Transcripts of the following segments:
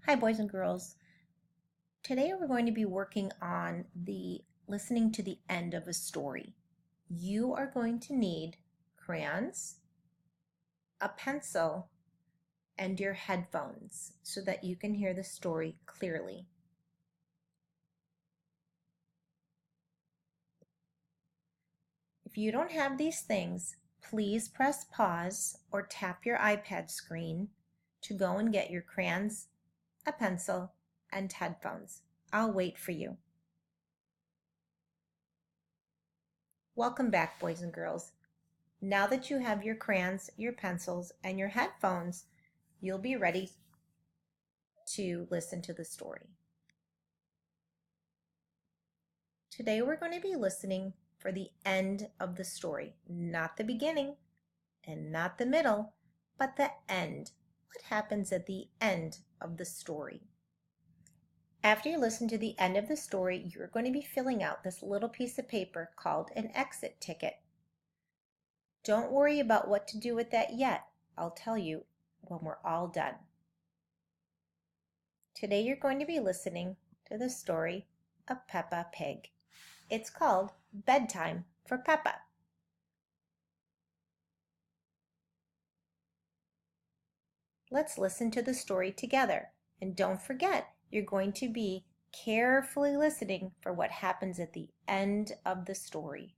Hi, boys and girls. Today we're going to be working on listening to the end of a story. You are going to need crayons, a pencil, and your headphones so that you can hear the story clearly. If you don't have these things, please press pause or tap your iPad screen to go and get your crayons, a pencil, and headphones. I'll wait for you. Welcome back, boys and girls. Now that you have your crayons, your pencils, and your headphones, you'll be ready to listen to the story. Today we're going to be listening for the end of the story, not the beginning and not the middle, but the end. What happens at the end of the story? After you listen to the end of the story, you're going to be filling out this little piece of paper called an exit ticket. Don't worry about what to do with that yet. I'll tell you when we're all done. Today you're going to be listening to the story of Peppa Pig. It's called Bedtime for Peppa. Let's listen to the story together. And don't forget, you're going to be carefully listening for what happens at the end of the story.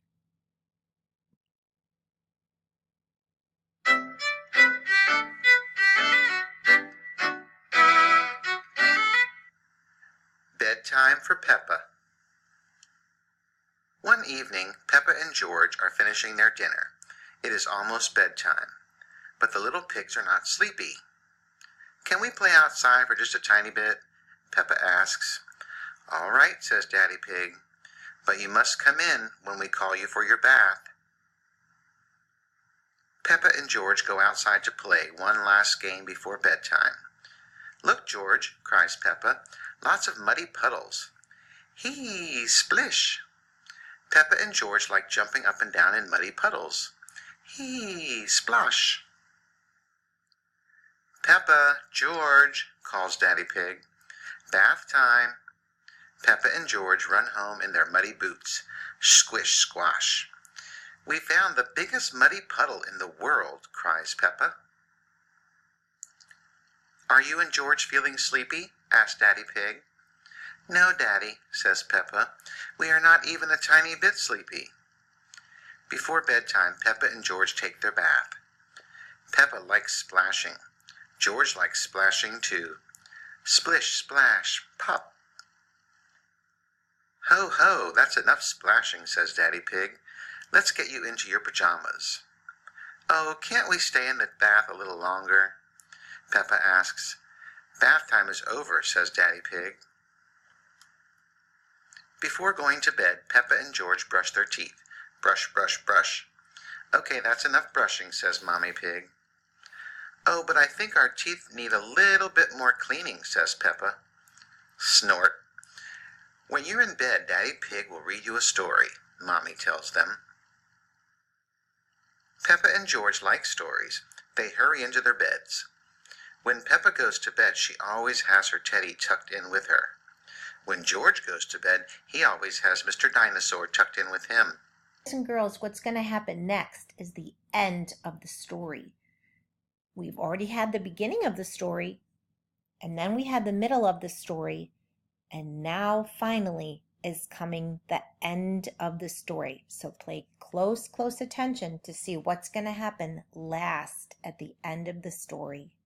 Bedtime for Peppa. One evening, Peppa and George are finishing their dinner. It is almost bedtime, but the little pigs are not sleepy. "Can we play outside for just a tiny bit?" Peppa asks. "All right," says Daddy Pig, "but you must come in when we call you for your bath." Peppa and George go outside to play one last game before bedtime. "Look, George," cries Peppa, "lots of muddy puddles. Hee, splish!" Peppa and George like jumping up and down in muddy puddles. Hee, splosh! "Peppa, George," calls Daddy Pig. "Bath time." Peppa and George run home in their muddy boots. Squish, squash. "We found the biggest muddy puddle in the world," cries Peppa. "Are you and George feeling sleepy?" asks Daddy Pig. "No, Daddy," says Peppa. "We are not even a tiny bit sleepy." Before bedtime, Peppa and George take their bath. Peppa likes splashing. George likes splashing too. Splish, splash, pop. "Ho, ho, that's enough splashing," says Daddy Pig. "Let's get you into your pajamas." "Oh, can't we stay in the bath a little longer?" Peppa asks. "Bath time is over," says Daddy Pig. Before going to bed, Peppa and George brush their teeth. Brush, brush, brush. "Okay, that's enough brushing," says Mommy Pig. "Oh, but I think our teeth need a little bit more cleaning," says Peppa. Snort. "When you're in bed, Daddy Pig will read you a story," Mommy tells them. Peppa and George like stories. They hurry into their beds. When Peppa goes to bed, she always has her teddy tucked in with her. When George goes to bed, he always has Mr. Dinosaur tucked in with him. Boys and girls, what's going to happen next is the end of the story. We've already had the beginning of the story, and then we had the middle of the story, and now finally is coming the end of the story. So pay close attention to see what's going to happen last at the end of the story.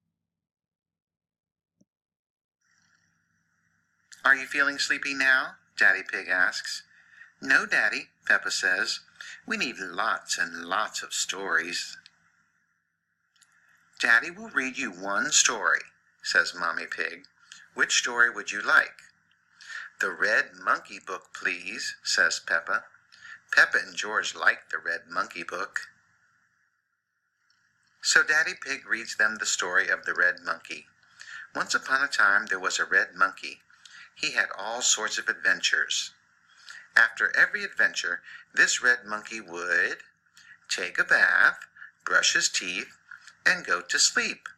"Are you feeling sleepy now?" Daddy Pig asks. "No, Daddy," Peppa says. "We need lots and lots of stories." "Daddy will read you one story," says Mommy Pig. "Which story would you like?" "The Red Monkey Book, please," says Peppa. Peppa and George like the Red Monkey Book. So Daddy Pig reads them the story of the Red Monkey. Once upon a time there was a red monkey. He had all sorts of adventures. After every adventure, this red monkey would take a bath, brush his teeth, and go to sleep.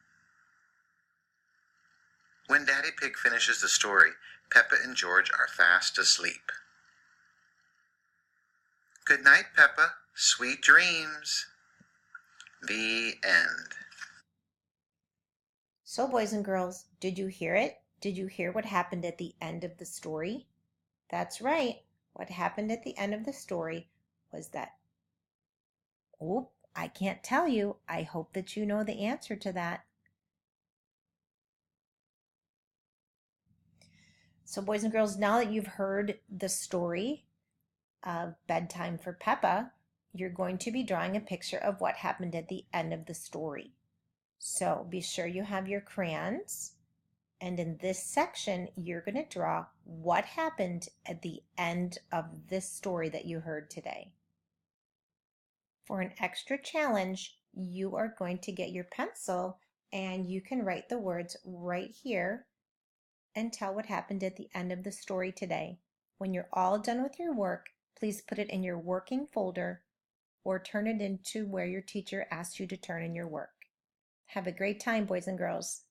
When Daddy Pig finishes the story, Peppa and George are fast asleep. Good night, Peppa. Sweet dreams. The end. So, boys and girls, did you hear it? Did you hear what happened at the end of the story? That's right. What happened at the end of the story was that, oh, I can't tell you. I hope that you know the answer to that. So, boys and girls, now that you've heard the story of Bedtime for Peppa, you're going to be drawing a picture of what happened at the end of the story. So be sure you have your crayons. And in this section, you're going to draw what happened at the end of this story that you heard today. For an extra challenge, you are going to get your pencil and you can write the words right here and tell what happened at the end of the story today. When you're all done with your work, please put it in your working folder or turn it into where your teacher asked you to turn in your work. Have a great time, boys and girls.